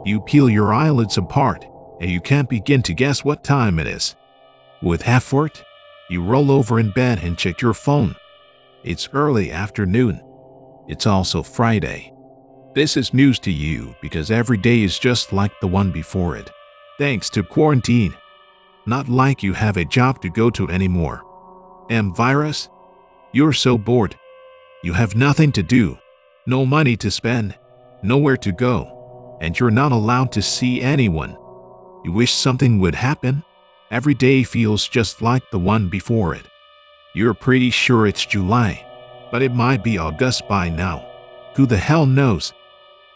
You peel your eyelids apart, and you can't begin to guess what time it is. With effort, you roll over in bed and check your phone. It's early afternoon. It's also Friday. This is news to you because every day is just like the one before it. Thanks to quarantine. Not like you have a job to go to anymore. Virus? You're so bored. You have nothing to do, no money to spend, nowhere to go, and you're not allowed to see anyone. You wish something would happen? Every day feels just like the one before it. You're pretty sure it's July, but it might be August by now. Who the hell knows?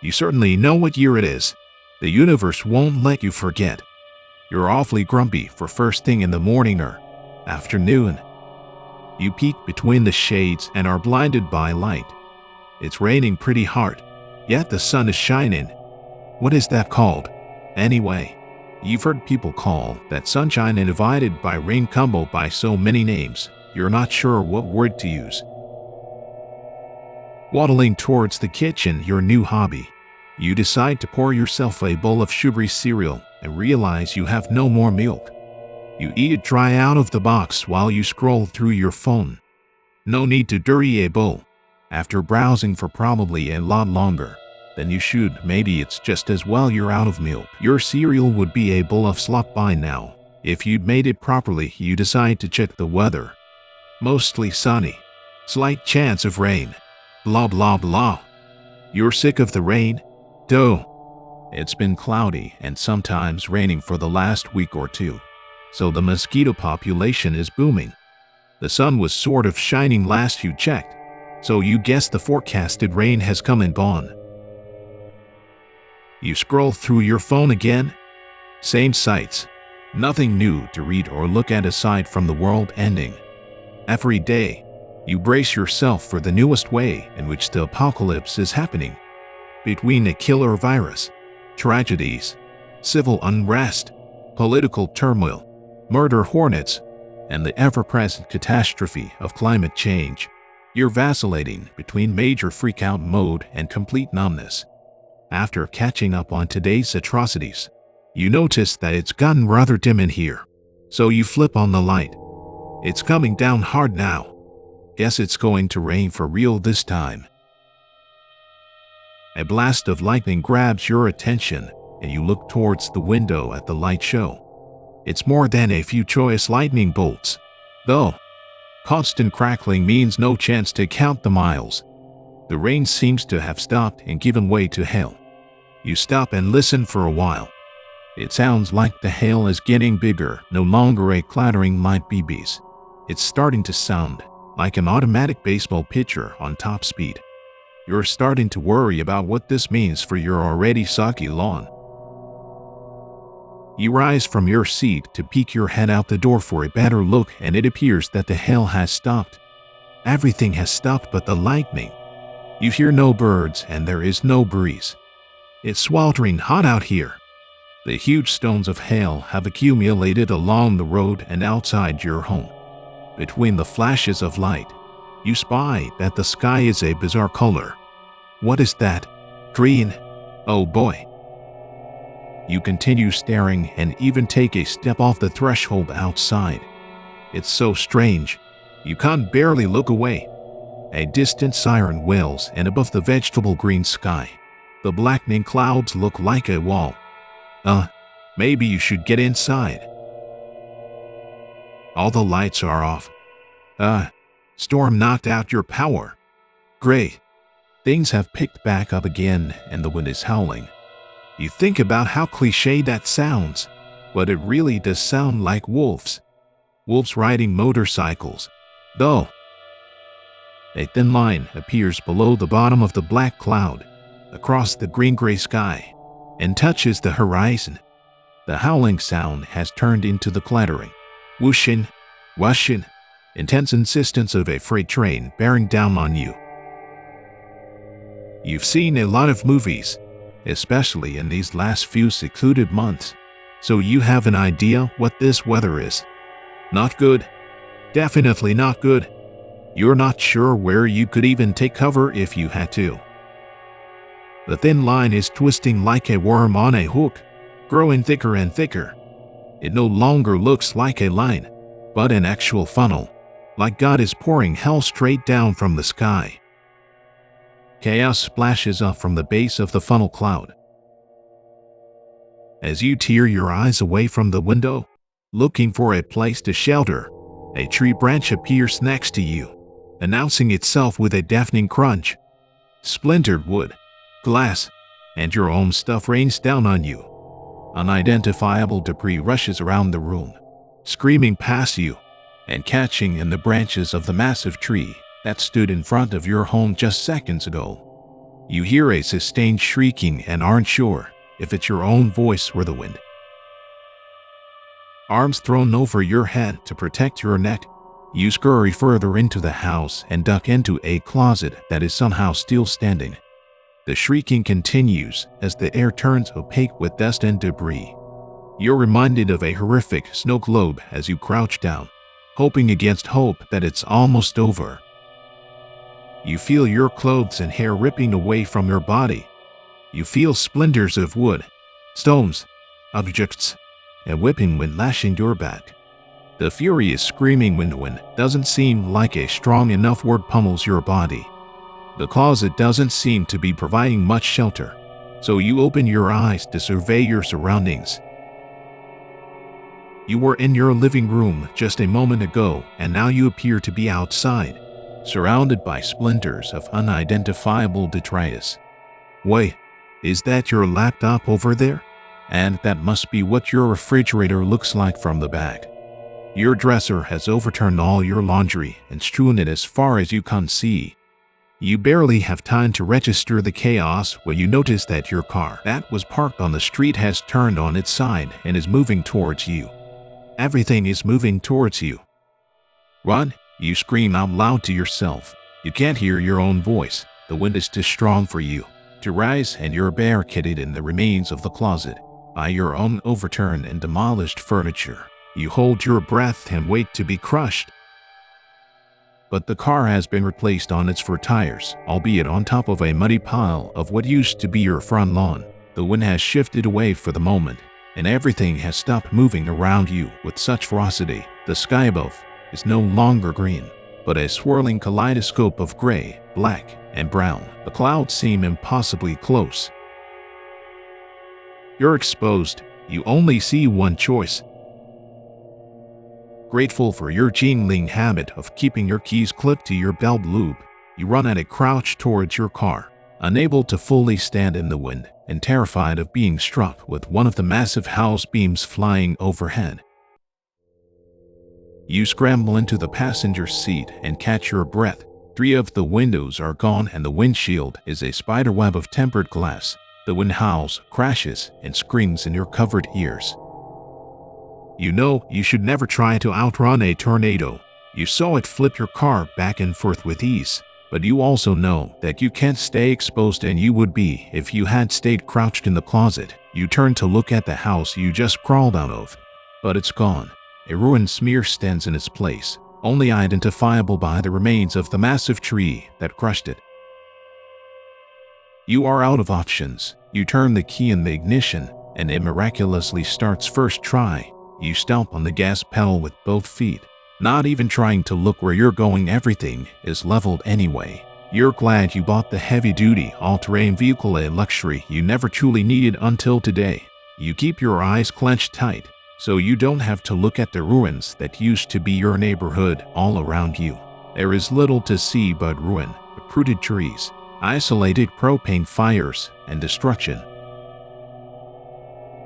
You certainly know what year it is. The universe won't let you forget. You're awfully grumpy for first thing in the morning or afternoon. You peek between the shades and are blinded by light. It's raining pretty hard, yet the sun is shining. What is that called? Anyway, you've heard people call that sunshine and divided by rain combo by so many names, you're not sure what word to use. Waddling towards the kitchen, your new hobby. You decide to pour yourself a bowl of sugary cereal and realize you have no more milk. You eat it dry out of the box while you scroll through your phone. No need to dirty a bowl. After browsing for probably a lot longer than you should, maybe it's just as well you're out of milk. Your cereal would be a bowl of slop by now. If you'd made it properly, you decide to check the weather. Mostly sunny. Slight chance of rain. Blah blah blah. You're sick of the rain? Duh. It's been cloudy and sometimes raining for the last week or two, so the mosquito population is booming. The sun was sort of shining last you checked, so you guess the forecasted rain has come and gone. You scroll through your phone again. Same sites. Nothing new to read or look at aside from the world ending. Every day, you brace yourself for the newest way in which the apocalypse is happening. Between a killer virus, tragedies, civil unrest, political turmoil, murder hornets, and the ever-present catastrophe of climate change, you're vacillating between major freak-out mode and complete numbness. After catching up on today's atrocities, you notice that it's gotten rather dim in here, so you flip on the light. It's coming down hard now. Guess it's going to rain for real this time. A blast of lightning grabs your attention, and you look towards the window at the light show. It's more than a few choice lightning bolts, though. Constant crackling means no chance to count the miles. The rain seems to have stopped and given way to hail. You stop and listen for a while. It sounds like the hail is getting bigger, no longer a clattering light BBs. It's starting to sound like an automatic baseball pitcher on top speed. You're starting to worry about what this means for your already soggy lawn. You rise from your seat to peek your head out the door for a better look, and it appears that the hail has stopped. Everything has stopped but the lightning. You hear no birds and there is no breeze. It's sweltering hot out here. The huge stones of hail have accumulated along the road and outside your home. Between the flashes of light, you spy that the sky is a bizarre color. What is that? Green? Oh boy. You continue staring and even take a step off the threshold outside. It's so strange. You can't barely look away. A distant siren wails, and above the vegetable green sky, the blackening clouds look like a wall. Maybe you should get inside. All the lights are off. Storm knocked out your power. Great. Things have picked back up again and the wind is howling. You think about how cliché that sounds, but it really does sound like wolves. Wolves riding motorcycles. Though, a thin line appears below the bottom of the black cloud, across the green-gray sky, and touches the horizon. The howling sound has turned into the clattering, whooshing, whooshing, intense insistence of a freight train bearing down on you. You've seen a lot of movies, especially in these last few secluded months, so you have an idea what this weather is. Not good. Definitely not good. You're not sure where you could even take cover if you had to. The thin line is twisting like a worm on a hook, growing thicker and thicker. It no longer looks like a line, but an actual funnel, like God is pouring hell straight down from the sky. Chaos splashes up from the base of the funnel cloud. As you tear your eyes away from the window, looking for a place to shelter, a tree branch appears next to you, announcing itself with a deafening crunch. Splintered wood, glass, and your own stuff rains down on you. Unidentifiable debris rushes around the room, screaming past you and catching in the branches of the massive tree that stood in front of your home just seconds ago. You hear a sustained shrieking and aren't sure if it's your own voice or the wind. Arms thrown over your head to protect your neck, you scurry further into the house and duck into a closet that is somehow still standing. The shrieking continues as the air turns opaque with dust and debris. You're reminded of a horrific snow globe as you crouch down, hoping against hope that it's almost over. You feel your clothes and hair ripping away from your body. You feel splinters of wood, stones, objects, and whipping wind lashing your back. The furious screaming wind doesn't seem like a strong enough word pummels your body. The closet doesn't seem to be providing much shelter, so you open your eyes to survey your surroundings. You were in your living room just a moment ago, and now you appear to be outside, surrounded by splinters of unidentifiable detritus. Wait, is that your laptop over there? And that must be what your refrigerator looks like from the back. Your dresser has overturned all your laundry and strewn it as far as you can see. You barely have time to register the chaos when you notice that your car that was parked on the street has turned on its side and is moving towards you. Everything is moving towards you. Run, you scream out loud to yourself. You can't hear your own voice. The wind is too strong for you to rise, and you're barricaded in the remains of the closet by your own overturned and demolished furniture. You hold your breath and wait to be crushed. But the car has been replaced on its four tires, albeit on top of a muddy pile of what used to be your front lawn. The wind has shifted away for the moment, and everything has stopped moving around you with such ferocity. The sky above is no longer green, but a swirling kaleidoscope of gray, black, and brown. The clouds seem impossibly close. You're exposed. You only see one choice. Grateful for your jingling habit of keeping your keys clipped to your belt loop, you run at a crouch towards your car, unable to fully stand in the wind and terrified of being struck with one of the massive house beams flying overhead. You scramble into the passenger seat and catch your breath. 3 of the windows are gone and the windshield is a spiderweb of tempered glass. The wind howls, crashes, and screams in your covered ears. You know you should never try to outrun a tornado. You saw it flip your car back and forth with ease. But you also know that you can't stay exposed, and you would be if you had stayed crouched in the closet. You turn to look at the house you just crawled out of, but it's gone. A ruined smear stands in its place, only identifiable by the remains of the massive tree that crushed it. You are out of options. You turn the key in the ignition, and it miraculously starts first try. You stomp on the gas pedal with both feet, not even trying to look where you're going. Everything is leveled anyway. You're glad you bought the heavy-duty all-terrain vehicle, a luxury you never truly needed until today. You keep your eyes clenched tight, so you don't have to look at the ruins that used to be your neighborhood all around you. There is little to see but ruin, uprooted trees, isolated propane fires, and destruction.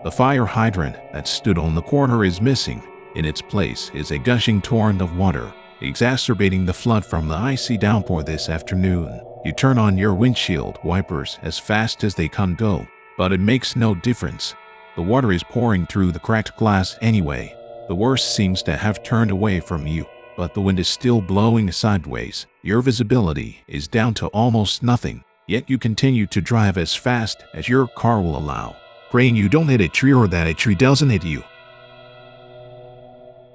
The fire hydrant that stood on the corner is missing. In its place is a gushing torrent of water, exacerbating the flood from the icy downpour this afternoon. You turn on your windshield wipers as fast as they can go, but it makes no difference. The water is pouring through the cracked glass anyway. The worst seems to have turned away from you, but the wind is still blowing sideways. Your visibility is down to almost nothing, yet you continue to drive as fast as your car will allow, praying you don't hit a tree or that a tree doesn't hit you.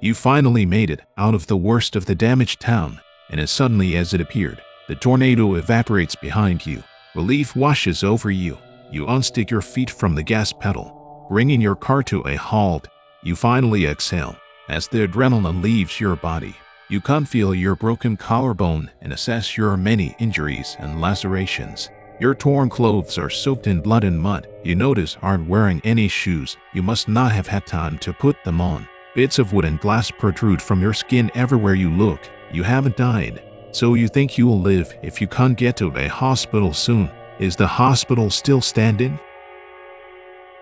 You finally made it out of the worst of the damaged town, and as suddenly as it appeared, the tornado evaporates behind you. Relief washes over you. You unstick your feet from the gas pedal, bringing your car to a halt. You finally exhale. As the adrenaline leaves your body, you can feel your broken collarbone and assess your many injuries and lacerations. Your torn clothes are soaked in blood and mud. You notice aren't wearing any shoes. You must not have had time to put them on. Bits of wood and glass protrude from your skin everywhere you look. You haven't died, so you think you will live if you can't get to a hospital soon. Is the hospital still standing?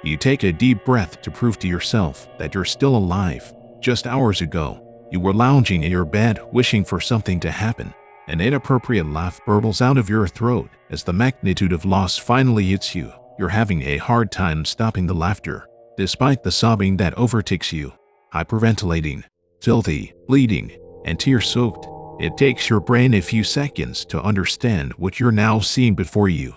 You take a deep breath to prove to yourself that you're still alive. Just hours ago, you were lounging in your bed wishing for something to happen. An inappropriate laugh burbles out of your throat as the magnitude of loss finally hits you. You're having a hard time stopping the laughter, despite the sobbing that overtakes you. Hyperventilating, filthy, bleeding, and tear-soaked, it takes your brain a few seconds to understand what you're now seeing before you.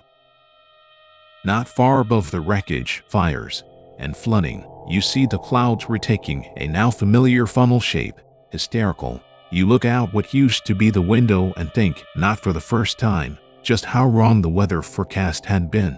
Not far above the wreckage, fires, and flooding, you see the clouds retaking a now familiar funnel shape. Hysterical, you look out what used to be the window and think, not for the first time, just how wrong the weather forecast had been.